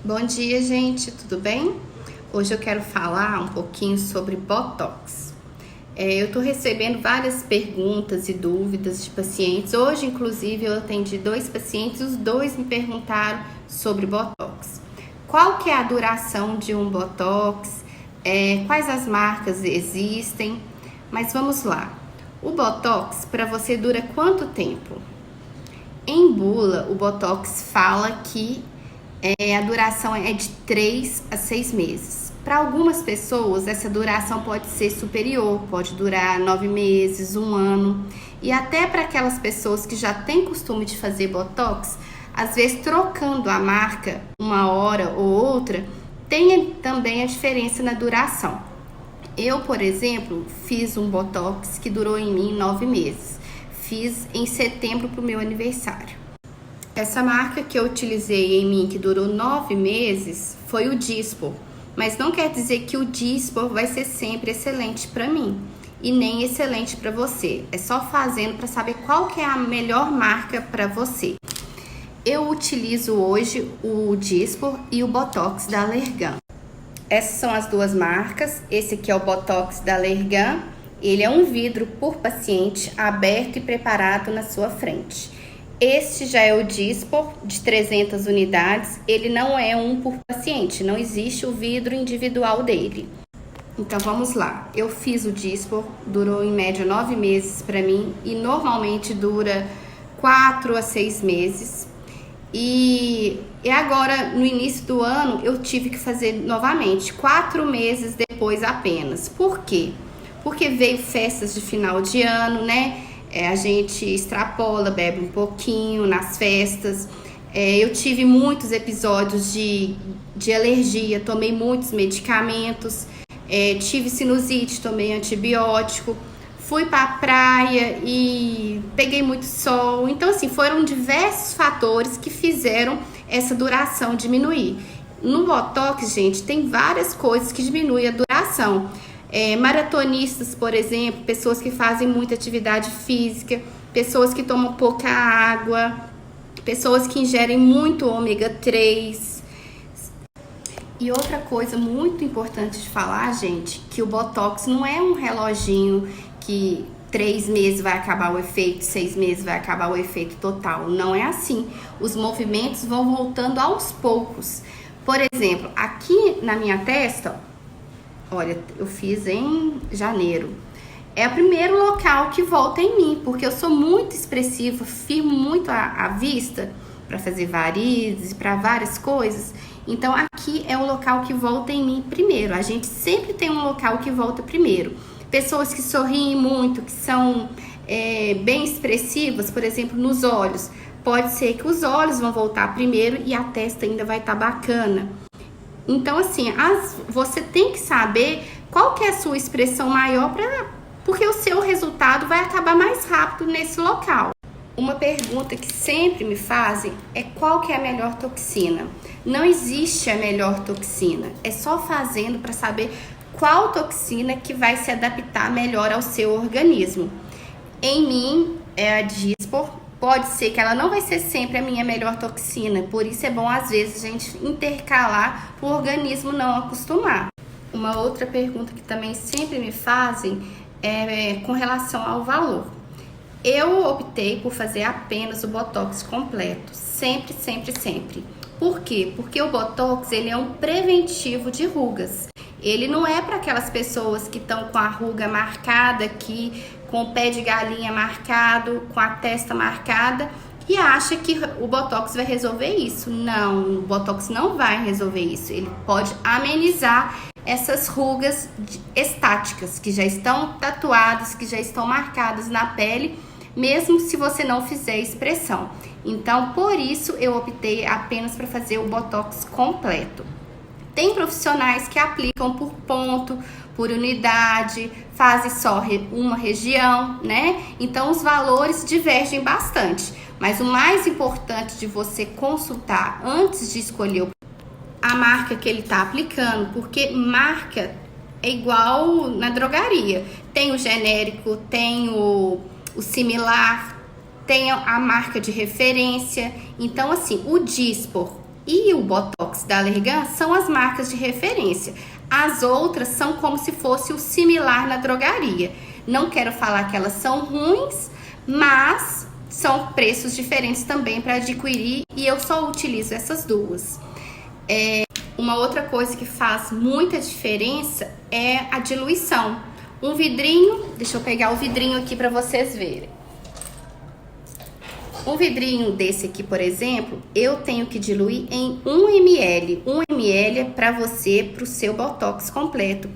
Bom dia, gente, tudo bem? Hoje eu quero falar um pouquinho sobre Botox. Eu tô recebendo várias perguntas e dúvidas de pacientes. Hoje, inclusive, eu atendi 2 pacientes, os 2 me perguntaram sobre Botox. Qual que é a duração de um Botox? Quais as marcas existem? Mas vamos lá. O Botox, para você, dura quanto tempo? Em bula, o Botox fala que a duração é de 3 a 6 meses. Para algumas pessoas, essa duração pode ser superior, pode durar 9 meses, 1 ano. E até para aquelas pessoas que já têm costume de fazer Botox, às vezes trocando a marca uma hora ou outra, tem também a diferença na duração. Eu, por exemplo, fiz um Botox que durou em mim 9 meses. Fiz em setembro para o meu aniversário. Essa marca que eu utilizei em mim, que durou 9 meses, foi o Dysport. Mas não quer dizer que o Dysport vai ser sempre excelente para mim e nem excelente para você. É só fazendo para saber qual que é a melhor marca para você. Eu utilizo hoje o Dysport e o Botox da Allergan. Essas são as 2 marcas. Esse aqui é o Botox da Allergan. Ele é um vidro por paciente aberto e preparado na sua frente. Este já é o Dysport de 300 unidades, ele não é um por paciente, não existe o vidro individual dele. Então vamos lá, eu fiz o Dysport, durou em média 9 meses para mim e normalmente dura 4 a 6 meses. E agora no início do ano eu tive que fazer novamente, 4 meses depois apenas. Por quê? Porque veio festas de final de ano, né? A gente extrapola, bebe um pouquinho nas festas. Eu tive muitos episódios de alergia, tomei muitos medicamentos, tive sinusite, tomei antibiótico, fui para a praia e peguei muito sol. Então, assim, foram diversos fatores que fizeram essa duração diminuir. No Botox, gente, tem várias coisas que diminuem a duração. Maratonistas, por exemplo, pessoas que fazem muita atividade física, pessoas que tomam pouca água, pessoas que ingerem muito ômega 3. E outra coisa muito importante de falar, gente, que o Botox não é um reloginho que 3 meses vai acabar o efeito, 6 meses vai acabar o efeito total. Não é assim. Os movimentos vão voltando aos poucos. Por exemplo, aqui na minha testa, olha, eu fiz em janeiro. É o primeiro local que volta em mim, porque eu sou muito expressiva, firmo muito a vista para fazer varizes, para várias coisas. Então, aqui é o local que volta em mim primeiro. A gente sempre tem um local que volta primeiro. Pessoas que sorriem muito, que são bem expressivas, por exemplo, nos olhos. Pode ser que os olhos vão voltar primeiro e a testa ainda vai estar bacana. Então, assim, você tem que saber qual que é a sua expressão maior, porque o seu resultado vai acabar mais rápido nesse local. Uma pergunta que sempre me fazem é qual que é a melhor toxina. Não existe a melhor toxina, é só fazendo para saber qual toxina que vai se adaptar melhor ao seu organismo. Em mim, é a Dysport. Pode ser que ela não vai ser sempre a minha melhor toxina, por isso é bom às vezes a gente intercalar para o organismo não acostumar. Uma outra pergunta que também sempre me fazem é com relação ao valor. Eu optei por fazer apenas o Botox completo, sempre, sempre, sempre. Por quê? Porque o Botox ele é um preventivo de rugas. Ele não é para aquelas pessoas que estão com a ruga marcada aqui, com o pé de galinha marcado, com a testa marcada e acha que o Botox vai resolver isso. Não, o Botox não vai resolver isso. Ele pode amenizar essas rugas estáticas que já estão tatuadas, que já estão marcadas na pele, mesmo se você não fizer expressão. Então, por isso eu optei apenas para fazer o Botox completo. Tem profissionais que aplicam por ponto, por unidade, fazem só uma região, né? Então, os valores divergem bastante. Mas o mais importante de você consultar antes de escolher a marca que ele está aplicando, porque marca é igual na drogaria. Tem o genérico, tem o similar, tem a marca de referência. Então, assim, o Dysport e o Botox Botox da Allergan são as marcas de referência. As outras são como se fosse o similar na drogaria. Não quero falar que elas são ruins, mas são preços diferentes também para adquirir e eu só utilizo essas duas. Uma outra coisa que faz muita diferença é a diluição. Um vidrinho, deixa eu pegar o vidrinho aqui para vocês verem. Um vidrinho desse aqui, por exemplo, eu tenho que diluir em 1 ml. 1 ml é para você, para o seu Botox completo.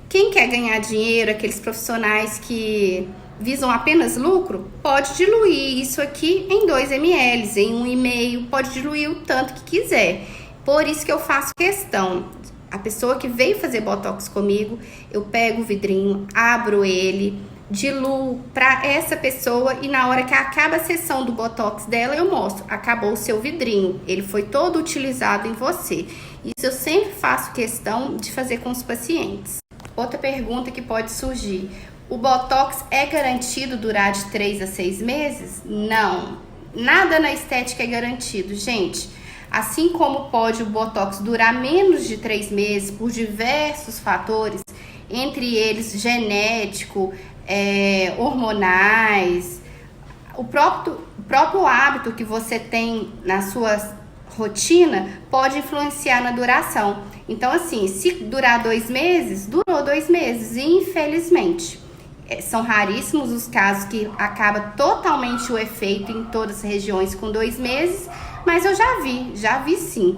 Quem quer ganhar dinheiro, aqueles profissionais que visam apenas lucro, pode diluir isso aqui em 2 ml, em 1,5, pode diluir o tanto que quiser. Por isso que eu faço questão. A pessoa que veio fazer Botox comigo, eu pego o vidrinho, abro ele, diluo para essa pessoa e na hora que acaba a sessão do Botox dela, eu mostro, acabou o seu vidrinho, ele foi todo utilizado em você. Isso eu sempre faço questão de fazer com os pacientes. Outra pergunta que pode surgir: o Botox é garantido durar de 3 a 6 meses? Não, nada na estética é garantido, gente. Assim como pode o Botox durar menos de 3 meses por diversos fatores, entre eles genético, hormonais, o próprio hábito que você tem na sua rotina pode influenciar na duração. Então, assim, se durar 2 meses, durou 2 meses, infelizmente. São raríssimos os casos que acaba totalmente o efeito em todas as regiões com 2 meses, mas eu já vi sim.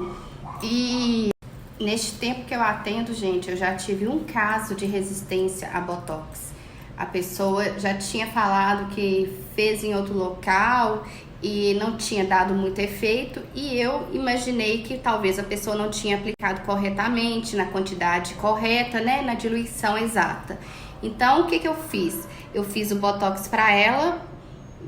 E neste tempo que eu atendo, gente, eu já tive um caso de resistência a Botox. A pessoa já tinha falado que fez em outro local e não tinha dado muito efeito, e eu imaginei que talvez a pessoa não tinha aplicado corretamente, na quantidade correta, né, na diluição exata. Então, o que eu fiz? Eu fiz o Botox para ela,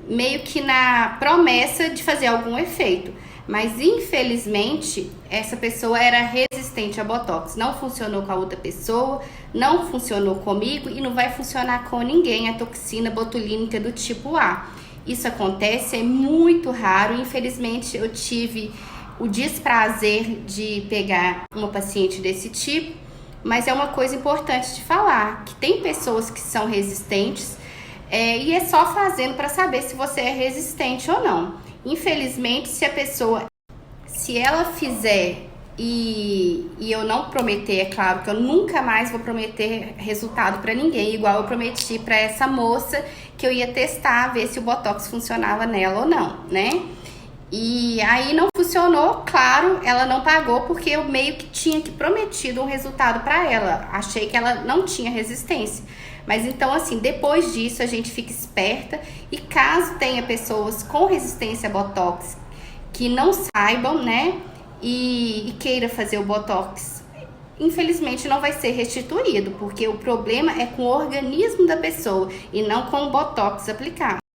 meio que na promessa de fazer algum efeito. Mas, infelizmente, essa pessoa era resistente a Botox. Não funcionou com a outra pessoa, não funcionou comigo e não vai funcionar com ninguém a toxina botulínica do tipo A. Isso acontece, é muito raro. Infelizmente, eu tive o desprazer de pegar uma paciente desse tipo, mas é uma coisa importante de falar, que tem pessoas que são resistentes e é só fazendo para saber se você é resistente ou não. Infelizmente, se ela fizer e eu não prometer, é claro que eu nunca mais vou prometer resultado para ninguém, igual eu prometi para essa moça que eu ia testar, ver se o Botox funcionava nela ou não, né? E aí não funcionou, claro, ela não pagou porque eu meio que tinha que prometido um resultado para ela. Achei que ela não tinha resistência. Mas então, assim, depois disso a gente fica esperta e caso tenha pessoas com resistência a Botox que não saibam, né, e queira fazer o Botox, infelizmente não vai ser restituído, porque o problema é com o organismo da pessoa e não com o Botox aplicado.